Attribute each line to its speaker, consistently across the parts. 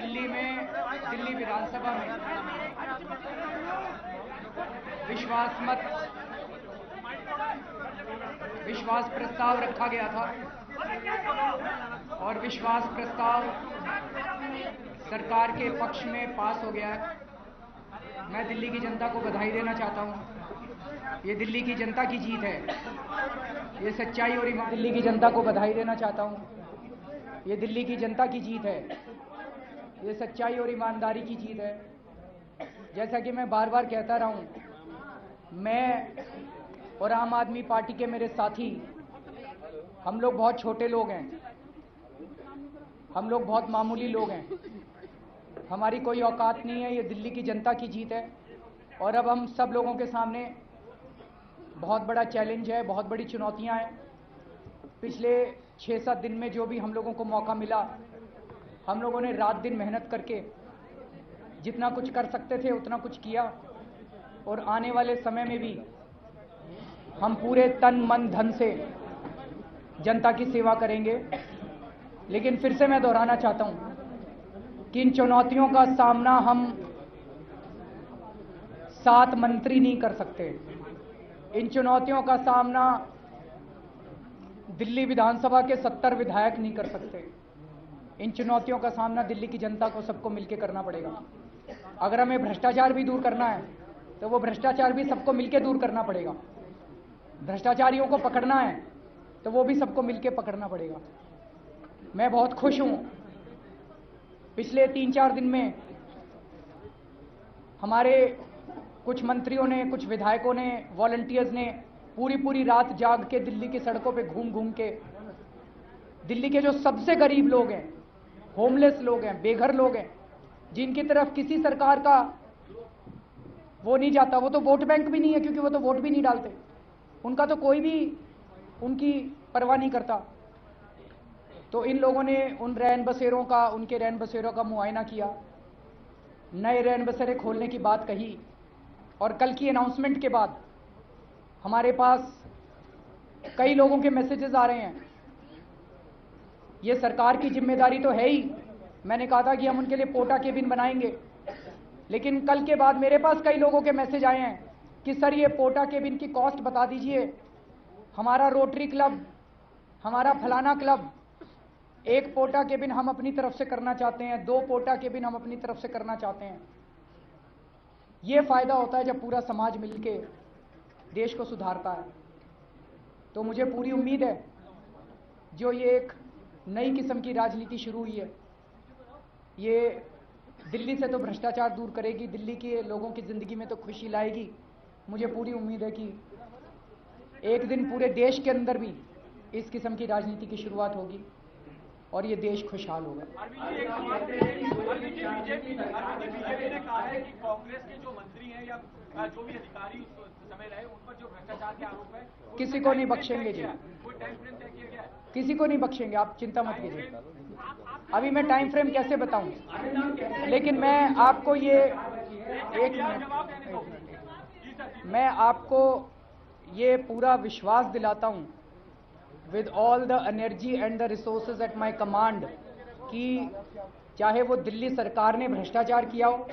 Speaker 1: दिल्ली में, दिल्ली विधानसभा में विश्वास प्रस्ताव रखा गया था और विश्वास प्रस्ताव सरकार के पक्ष में पास हो गया है। मैं दिल्ली की जनता को बधाई देना चाहता हूं। ये दिल्ली की जनता की जीत है। ये सच्चाई और ईमानदारी दिल्ली की जनता को बधाई देना चाहता हूं। ये दिल्ली की जनता की जीत है। ये सच्चाई और ईमानदारी की जीत है। जैसा कि मैं बार बार कहता रहा हूं, मैं और आम आदमी पार्टी के मेरे साथी, हम लोग बहुत छोटे लोग हैं, हम लोग बहुत मामूली लोग हैं, हमारी कोई औकात नहीं है। ये दिल्ली की जनता की जीत है और अब हम सब लोगों के सामने बहुत बड़ा चैलेंज है, बहुत बड़ी चुनौतियां हैं। पिछले 6-7 दिन में जो भी हम लोगों को मौका मिला, हम लोगों ने रात दिन मेहनत करके जितना कुछ कर सकते थे उतना कुछ किया और आने वाले समय में भी हम पूरे तन मन धन से जनता की सेवा करेंगे। लेकिन फिर से मैं दोहराना चाहता हूं कि इन चुनौतियों का सामना हम 7 मंत्री नहीं कर सकते। इन चुनौतियों का सामना दिल्ली विधानसभा के 70 विधायक नहीं कर सकते। इन चुनौतियों का सामना दिल्ली की जनता को सबको मिलकर करना पड़ेगा। अगर हमें भ्रष्टाचार भी दूर करना है तो वो भ्रष्टाचार भी सबको मिलकर दूर करना पड़ेगा। भ्रष्टाचारियों को पकड़ना है तो वो भी सबको मिलकर पकड़ना पड़ेगा। मैं बहुत खुश हूं, पिछले 3-4 दिन में हमारे कुछ मंत्रियों ने, कुछ विधायकों ने, वॉलंटियर्स ने पूरी रात जाग के दिल्ली की सड़कों पे घूम घूम के दिल्ली के जो सबसे गरीब लोग हैं, होमलेस लोग हैं, बेघर लोग हैं, जिनकी तरफ किसी सरकार का वो नहीं जाता, वो तो वोट बैंक भी नहीं है क्योंकि वो तो वोट भी नहीं डालते, उनका तो कोई भी उनकी परवाह नहीं करता। तो इन लोगों ने उन रैन बसेरों का, उनके रैन बसेरों का मुआयना किया, नए रैन बसेरे खोलने की बात कही और कल की अनाउंसमेंट के बाद हमारे पास कई लोगों के मैसेजेस आ रहे हैं। ये सरकार की जिम्मेदारी तो है ही, मैंने कहा था कि हम उनके लिए पोटा केबिन बनाएंगे, लेकिन कल के बाद मेरे पास कई लोगों के मैसेज आए हैं कि सर ये पोटा केबिन की कॉस्ट बता दीजिए, हमारा रोटरी क्लब, हमारा फलाना क्लब, 1 पोटा केबिन हम अपनी तरफ से करना चाहते हैं, 2 पोटा केबिन हम अपनी तरफ से करना चाहते हैं। ये फायदा होता है जब पूरा समाज मिलके देश को सुधारता है। तो मुझे पूरी उम्मीद है जो ये एक नई किस्म की राजनीति शुरू हुई है, ये दिल्ली से तो भ्रष्टाचार दूर करेगी, दिल्ली के लोगों की जिंदगी में तो खुशी लाएगी। मुझे पूरी उम्मीद है कि एक दिन पूरे देश के अंदर भी इस किस्म की राजनीति की शुरुआत होगी और ये देश खुशहाल होगा।
Speaker 2: बीजेपी ने कहा है कि कांग्रेस के जो मंत्री हैं या जो भी अधिकारी उस समय रहे उन पर जो भ्रष्टाचार के आरोप है,
Speaker 1: किसी को नहीं बख्शेंगे जी,
Speaker 2: कोई टाइम फ्रेम तय किया गया है?
Speaker 1: किसी को नहीं बख्शेंगे, आप चिंता मत कीजिए। अभी मैं टाइम फ्रेम कैसे बताऊं, लेकिन मैं आपको ये एक मिनट मैं आपको ये पूरा विश्वास दिलाता हूं with all the energy and the resources at my command कि चाहे वो दिल्ली सरकार ने भ्रष्टाचार किया हो,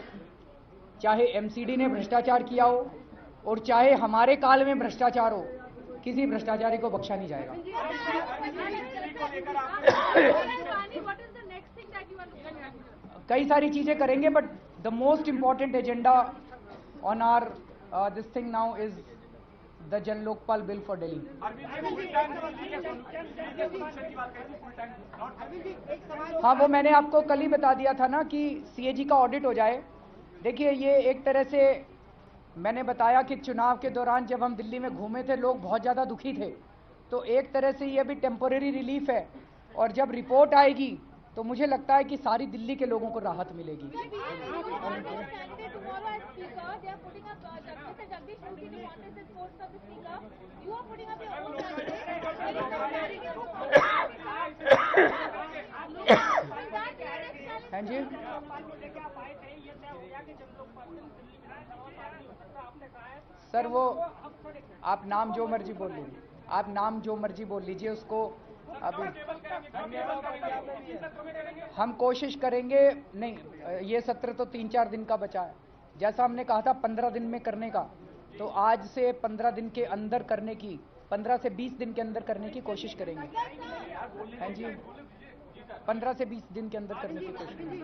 Speaker 1: चाहे एमसीडी ने भ्रष्टाचार किया हो और चाहे हमारे काल में भ्रष्टाचार हो, किसी भ्रष्टाचारी को बख्शा नहीं जाएगा। कई सारी चीजें करेंगे but the most important agenda on our this thing now is the Jan Lokpal bill for Delhi. हाँ, वो मैंने आपको कल ही बता दिया था ना कि सीएजी का ऑडिट हो जाए। देखिए, ये एक तरह से मैंने बताया कि चुनाव के दौरान जब हम दिल्ली में घूमे थे, लोग बहुत ज़्यादा दुखी थे, तो एक तरह से ये भी टेम्पोरेरी रिलीफ है और जब रिपोर्ट आएगी तो मुझे लगता है कि सारी दिल्ली के लोगों को राहत मिलेगी। हाँ जी, सर वो आप नाम जो मर्जी बोल लीजिए, आप नाम जो मर्जी बोल लीजिए, उसको अभी
Speaker 2: टेबल करेंगे
Speaker 1: हम कोशिश करेंगे। नहीं, ये सत्र तो 3-4 दिन का बचा है। जैसा हमने कहा था 15 दिन में करने का, तो आज से 15 दिन के अंदर करने की, 15 से 20 दिन के अंदर करने की कोशिश करेंगे। हाँ जी, 15 से 20 दिन के अंदर करने की कोशिश करेंगे।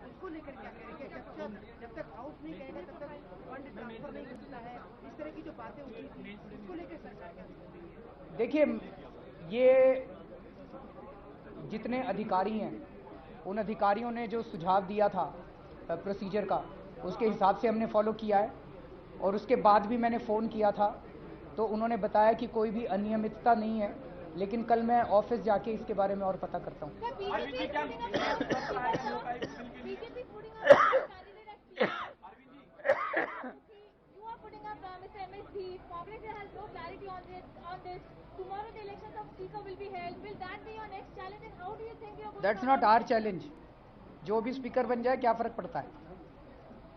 Speaker 3: उसको लेकर क्या करेंगे? जब तक हाउस नहीं कहेगा तब तक फंड ट्रांसफर नहीं होता है, इस तरह की जो बातें उठी थी उसको लेकर सरकार क्या करेगी?
Speaker 1: देखिए, ये जितने अधिकारी हैं, उन अधिकारियों ने जो सुझाव दिया था प्रोसीजर का, उसके हिसाब से हमने फॉलो किया है। और उसके बाद भी मैंने फ़ोन किया था तो उन्होंने बताया कि कोई भी अनियमितता नहीं है, लेकिन कल मैं ऑफिस जाके इसके बारे में और पता करता हूँ। That's not our challenge. जो भी स्पीकर बन जाए क्या फर्क पड़ता है।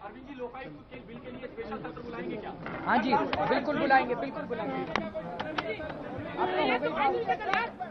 Speaker 2: अरविंद जी, लोकायुक्त के बिल के लिए स्पेशल सत्र बुलाएंगे क्या?
Speaker 1: हाँ जी, बिल्कुल बुलाएंगे, बिल्कुल बुलाएंगे। आपका हो गई बात?